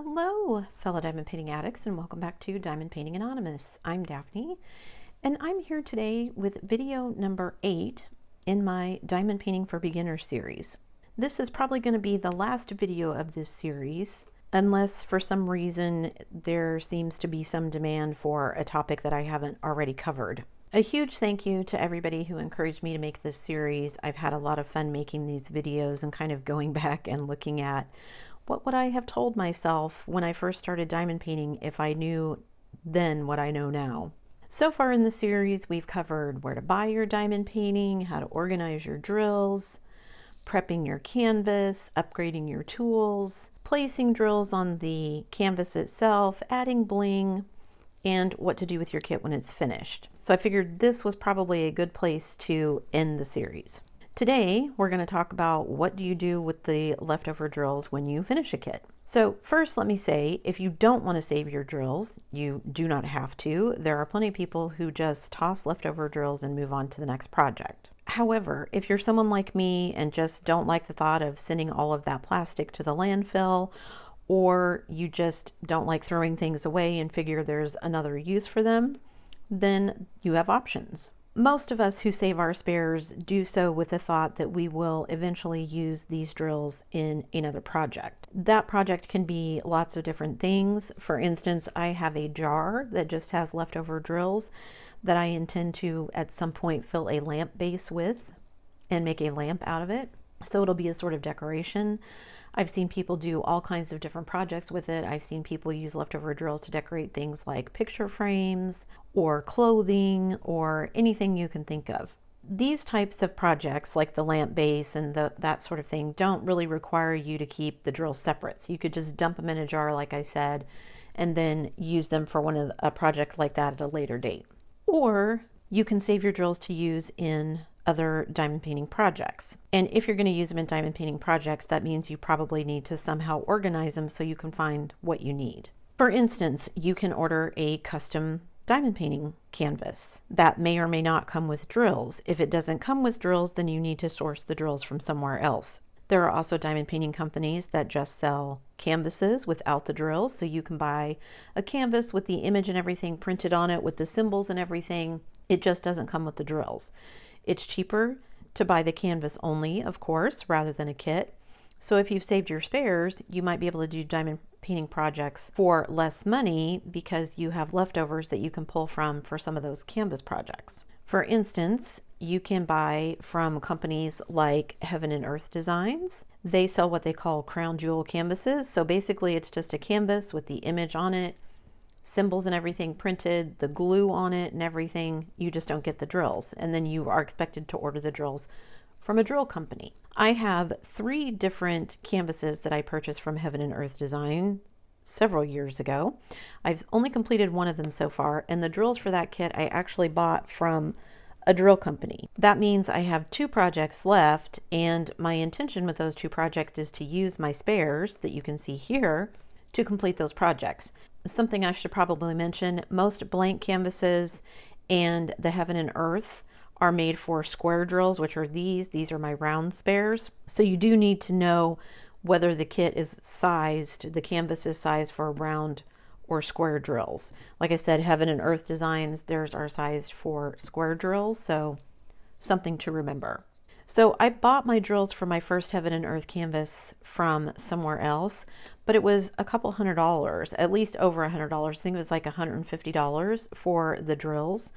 Hello, fellow diamond painting addicts, and welcome back to Diamond Painting Anonymous. I'm Daphne, and I'm here today with video number 8 in my Diamond Painting for Beginners series. This is probably going to be the last video of this series, unless for some reason there seems to be some demand for a topic that I haven't already covered. A huge thank you to everybody who encouraged me to make this series. I've had a lot of fun making these videos and kind of going back and looking at what would I have told myself when I first started diamond painting if I knew then what I know now. So far in the series, we've covered where to buy your diamond painting, how to organize your drills, prepping your canvas, upgrading your tools, placing drills on the canvas itself, adding bling, and what to do with your kit when it's finished. So I figured this was probably a good place to end the series. Today, we're going to talk about what do you do with the leftover drills when you finish a kit. So first, let me say, if you don't want to save your drills, you do not have to. There are plenty of people who just toss leftover drills and move on to the next project. However, if you're someone like me and just don't like the thought of sending all of that plastic to the landfill, or you just don't like throwing things away and figure there's another use for them, then you have options. Most of us who save our spares do so with the thought that we will eventually use these drills in another project. That project can be lots of different things. For instance, I have a jar that just has leftover drills that I intend to at some point fill a lamp base with and make a lamp out of it. So it'll be a sort of decoration. I've seen people do all kinds of different projects with it. I've seen people use leftover drills to decorate things like picture frames or clothing or anything you can think of. These types of projects, like the lamp base and that sort of thing, don't really require you to keep the drills separate. So you could just dump them in a jar, like I said, and then use them for a project like that at a later date. Or you can save your drills to use in other diamond painting projects. And if you're going to use them in diamond painting projects, that means you probably need to somehow organize them so you can find what you need. For instance, you can order a custom diamond painting canvas that may or may not come with drills. If it doesn't come with drills, then you need to source the drills from somewhere else. There are also diamond painting companies that just sell canvases without the drills, so you can buy a canvas with the image and everything printed on it with the symbols and everything. It just doesn't come with the drills. It's cheaper to buy the canvas only, of course, rather than a kit. So if you've saved your spares, you might be able to do diamond painting projects for less money because you have leftovers that you can pull from for some of those canvas projects. For instance, you can buy from companies like Heaven and Earth Designs. They sell what they call crown jewel canvases. So basically it's just a canvas with the image on it, symbols and everything printed, the glue on it and everything. You just don't get the drills, and then you are expected to order the drills from a drill company. I have 3 different canvases that I purchased from Heaven and Earth Design several years ago. I've only completed one of them so far, and the drills for that kit I actually bought from a drill company. That means I have 2 projects left, and my intention with those 2 projects is to use my spares that you can see here to complete those projects. Something I should probably mention, most blank canvases and the Heaven and Earth are made for square drills, which are these. These are my round spares. So you do need to know whether the kit is sized, the canvas is sized for round or square drills. Like I said, Heaven and Earth Designs, theirs are sized for square drills, so something to remember. So I bought my drills for my first Heaven and Earth canvas from somewhere else, but it was a couple $100, at least over $100. I think it was like $150 for the drills,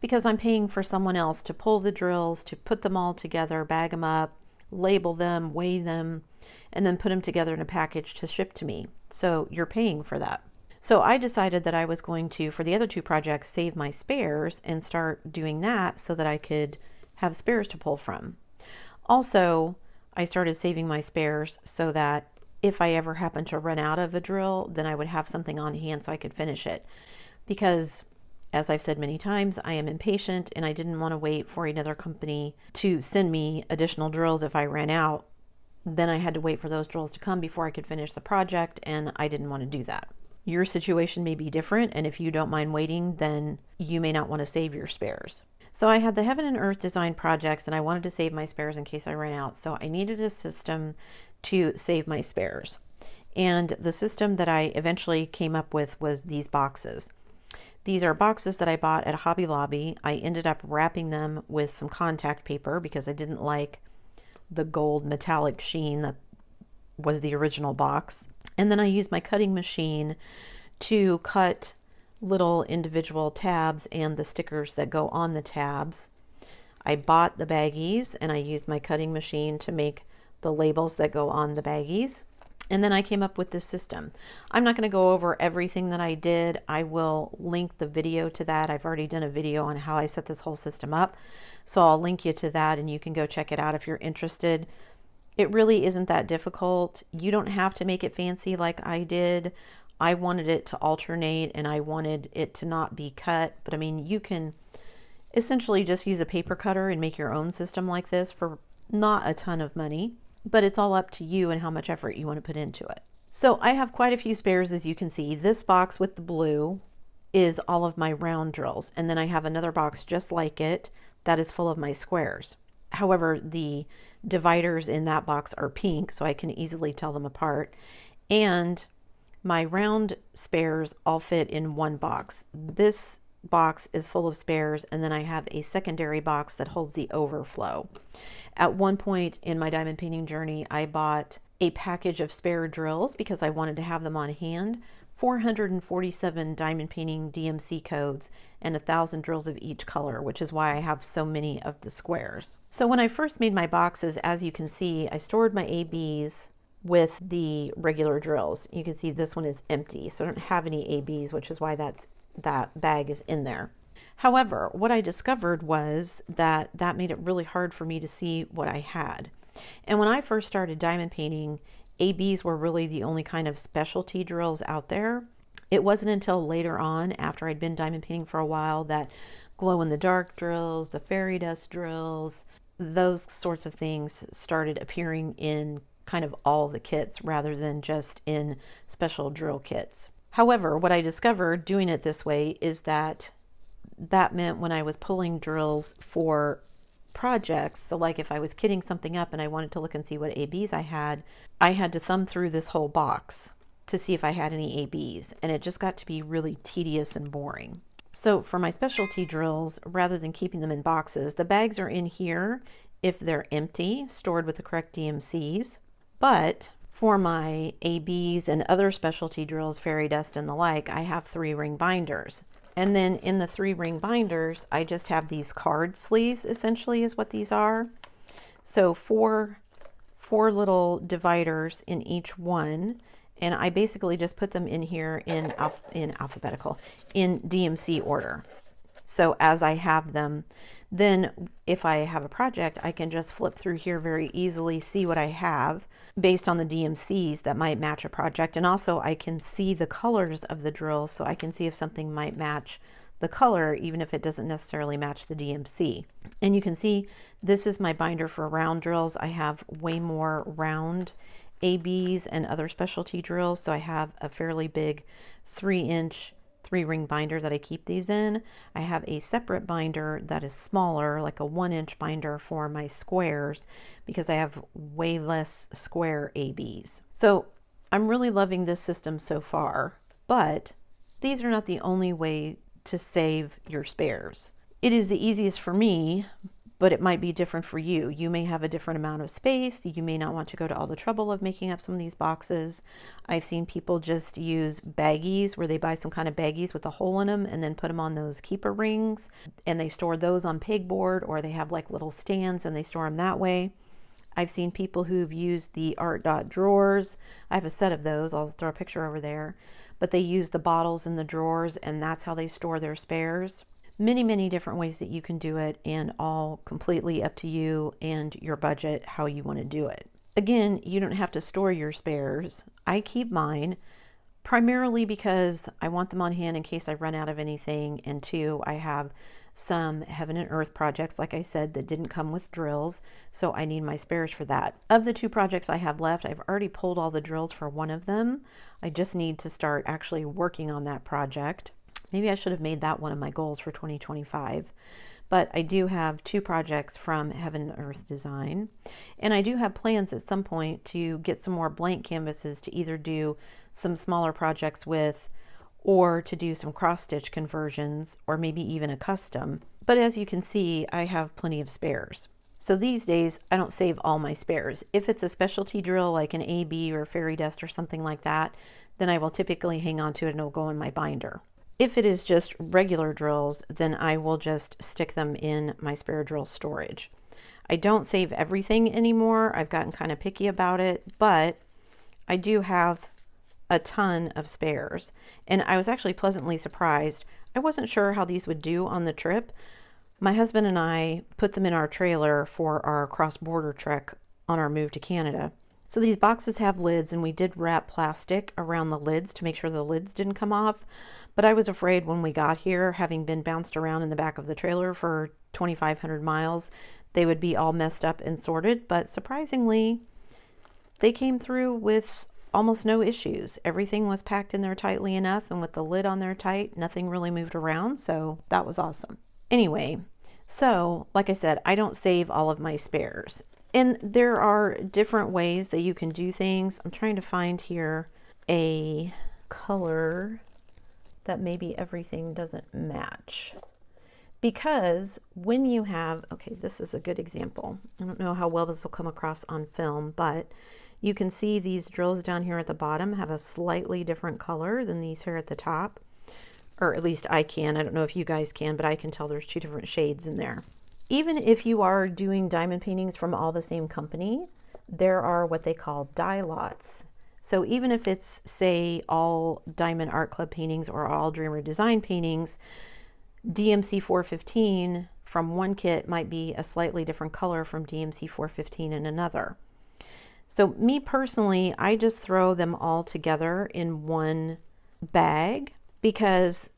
because I'm paying for someone else to pull the drills, to put them all together, bag them up, label them, weigh them, and then put them together in a package to ship to me. So you're paying for that. So I decided that I was going to, for the other 2 projects, save my spares and start doing that so that I could have spares to pull from. Also, I started saving my spares so that if I ever happen to run out of a drill, then I would have something on hand so I could finish it. Because, as I've said many times, I am impatient and I didn't want to wait for another company to send me additional drills if I ran out. Then I had to wait for those drills to come before I could finish the project, and I didn't want to do that. Your situation may be different, and if you don't mind waiting, then you may not want to save your spares. So I had the Heaven and Earth Design projects, and I wanted to save my spares in case I ran out. So I needed a system to save my spares. And the system that I eventually came up with was these boxes. These are boxes that I bought at Hobby Lobby. I ended up wrapping them with some contact paper because I didn't like the gold metallic sheen that was the original box. And then I used my cutting machine to cut little individual tabs and the stickers that go on the tabs. I bought the baggies and I used my cutting machine to make the labels that go on the baggies. And then I came up with this system. I'm not going to go over everything that I did. I will link the video to that. I've already done a video on how I set this whole system up. So I'll link you to that and you can go check it out if you're interested. It really isn't that difficult. You don't have to make it fancy like I did. I wanted it to alternate and I wanted it to not be cut. But I mean, you can essentially just use a paper cutter and make your own system like this for not a ton of money. But it's all up to you and how much effort you want to put into it. So I have quite a few spares, as you can see. This box with the blue is all of my round drills. And then I have another box just like it that is full of my squares. However, the dividers in that box are pink, so I can easily tell them apart. And my round spares all fit in one box. This box is full of spares, and then I have a secondary box that holds the overflow. At one point in my diamond painting journey, I bought a package of spare drills because I wanted to have them on hand. 447 diamond painting DMC codes and 1,000 drills of each color, which is why I have so many of the squares. So when I first made my boxes, as you can see, I stored my ABs with the regular drills. You can see this one is empty, so I don't have any ABs, which is why that bag is in there. However, what I discovered was that made it really hard for me to see what I had. And when I first started diamond painting, ABs were really the only kind of specialty drills out there. It wasn't until later on, after I'd been diamond painting for a while, that glow-in-the-dark drills, the fairy dust drills, those sorts of things started appearing in kind of all the kits rather than just in special drill kits. However, what I discovered doing it this way is that meant when I was pulling drills for projects, so like if I was kitting something up and I wanted to look and see what ABs I had to thumb through this whole box to see if I had any ABs, and it just got to be really tedious and boring. So for my specialty drills, rather than keeping them in boxes, the bags are in here if they're empty, stored with the correct DMCs. But for my ABs and other specialty drills, fairy dust and the like, I have 3-ring binders. And then in the 3-ring binders, I just have these card sleeves, essentially is what these are. So four little dividers in each one. And I basically just put them in here in DMC order. So as I have them, then if I have a project, I can just flip through here very easily, see what I have based on the DMCs that might match a project. And also I can see the colors of the drills, so I can see if something might match the color, even if it doesn't necessarily match the DMC. And you can see this is my binder for round drills. I have way more round ABs and other specialty drills, so I have a fairly big 3-inch 3-ring binder that I keep these in. I have a separate binder that is smaller, like a 1-inch binder for my squares, because I have way less square ABs. So I'm really loving this system so far, but these are not the only way to save your spares. It is the easiest for me, but it might be different for you. You may have a different amount of space. You may not want to go to all the trouble of making up some of these boxes. I've seen people just use baggies, where they buy some kind of baggies with a hole in them and then put them on those keeper rings, and they store those on pegboard, or they have like little stands and they store them that way. I've seen people who've used the Art Dot drawers. I have a set of those. I'll throw a picture over there. But they use the bottles in the drawers, and that's how they store their spares. Many different ways that you can do it, and all completely up to you and your budget, how you want to do it. Again, you don't have to store your spares. I keep mine primarily because I want them on hand in case I run out of anything, and 2, I have some heaven and earth projects, like I said, that didn't come with drills, so I need my spares for that. Of the 2 projects I have left, I've already pulled all the drills for one of them. I just need to start actually working on that project. Maybe I should have made that one of my goals for 2025. but I do have 2 projects from Heaven and Earth Design, and I do have plans at some point to get some more blank canvases to either do some smaller projects with, or to do some cross-stitch conversions, or maybe even a custom. But as you can see, I have plenty of spares. So these days, I don't save all my spares. If it's a specialty drill like an AB or fairy dust or something like that, then I will typically hang on to it and it'll go in my binder. If it is just regular drills, then I will just stick them in my spare drill storage. I don't save everything anymore. I've gotten kind of picky about it, but I do have a ton of spares. And I was actually pleasantly surprised. I wasn't sure how these would do on the trip. My husband and I put them in our trailer for our cross-border trek on our move to Canada. So these boxes have lids, and we did wrap plastic around the lids to make sure the lids didn't come off. But I was afraid when we got here, having been bounced around in the back of the trailer for 2,500 miles, they would be all messed up and sorted. But surprisingly, they came through with almost no issues. Everything was packed in there tightly enough, and with the lid on there tight, nothing really moved around. So that was awesome. Anyway, so like I said, I don't save all of my spares. And there are different ways that you can do things. I'm trying to find here a color that maybe everything doesn't match. Because when you have, okay, this is a good example. I don't know how well this will come across on film, but you can see these drills down here at the bottom have a slightly different color than these here at the top. Or at least I can. I don't know if you guys can, but I can tell there's 2 different shades in there. Even if you are doing diamond paintings from all the same company, there are what they call die lots. So even if it's, say, all Diamond Art Club paintings or all Dreamer Design paintings, DMC 415 from one kit might be a slightly different color from DMC 415 in another. So me personally, I just throw them all together in one bag because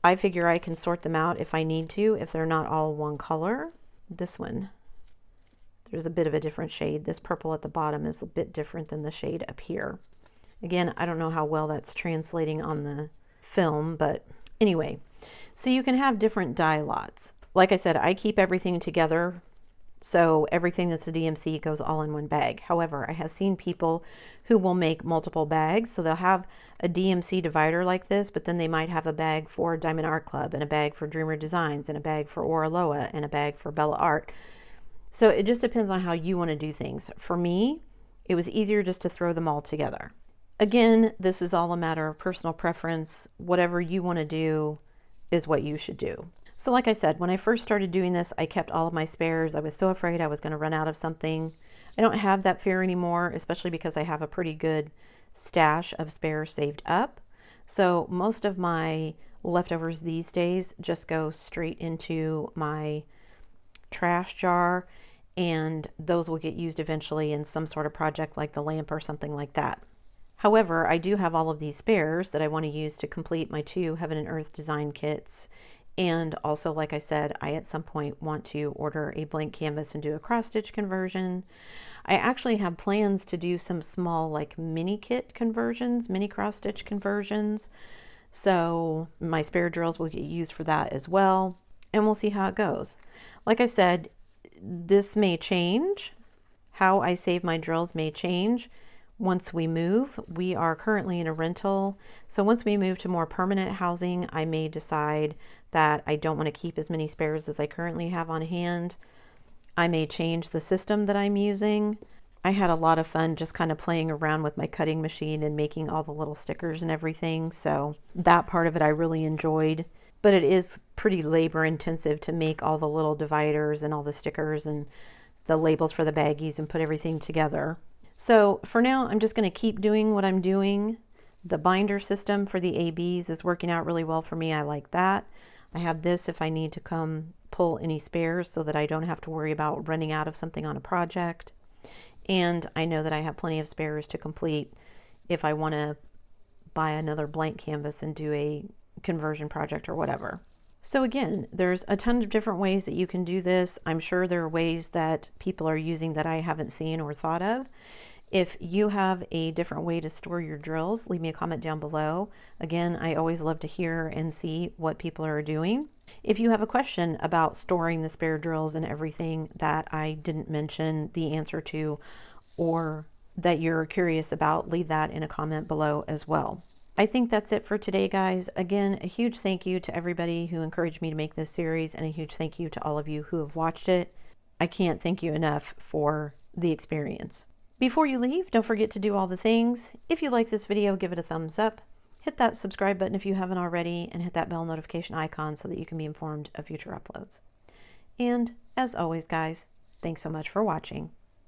I figure I can sort them out if I need to, if they're not all one color. This one, there's a bit of a different shade. This purple at the bottom is a bit different than the shade up here. Again, I don't know how well that's translating on the film, but anyway, so you can have different die lots. Like I said, I keep everything together, so everything that's a DMC goes all in one bag. However, I have seen people who will make multiple bags, so they'll have a DMC divider like this, but then they might have a bag for Diamond Art Club and a bag for Dreamer Designs and a bag for Oraloa and a bag for Bella Art. So it just depends on how you want to do things. For me, it was easier just to throw them all together. Again, this is all a matter of personal preference. Whatever you want to do is what you should do. So like I said, when I first started doing this, I kept all of my spares. I was so afraid I was going to run out of something. I don't have that fear anymore, especially because I have a pretty good stash of spares saved up. So most of my leftovers these days just go straight into my trash jar, and those will get used eventually in some sort of project like the lamp or something like that. However, I do have all of these spares that I want to use to complete my 2 Heaven and Earth design kits. And also, like I said, I at some point want to order a blank canvas and do a cross-stitch conversion. I actually have plans to do some small like mini kit conversions, mini cross-stitch conversions. So my spare drills will get used for that as well. And we'll see how it goes. Like I said, this may change. How I save my drills may change once we move. We are currently in a rental. So once we move to more permanent housing, I may decide that I don't want to keep as many spares as I currently have on hand. I may change the system that I'm using. I had a lot of fun just kind of playing around with my cutting machine and making all the little stickers and everything. So that part of it I really enjoyed. But it is pretty labor intensive to make all the little dividers and all the stickers and the labels for the baggies and put everything together. So for now, I'm just going to keep doing what I'm doing. The binder system for the ABs is working out really well for me. I like that. I have this if I need to come pull any spares so that I don't have to worry about running out of something on a project. And I know that I have plenty of spares to complete if I want to buy another blank canvas and do a conversion project or whatever. So again, there's a ton of different ways that you can do this. I'm sure there are ways that people are using that I haven't seen or thought of. If you have a different way to store your drills, leave me a comment down below. Again, I always love to hear and see what people are doing. If you have a question about storing the spare drills and everything that I didn't mention the answer to, or that you're curious about, leave that in a comment below as well. I think that's it for today, guys. Again, a huge thank you to everybody who encouraged me to make this series, and a huge thank you to all of you who have watched it. I can't thank you enough for the experience. Before you leave, don't forget to do all the things. If you like this video, give it a thumbs up. Hit that subscribe button if you haven't already, and hit that bell notification icon so that you can be informed of future uploads. And as always, guys, thanks so much for watching.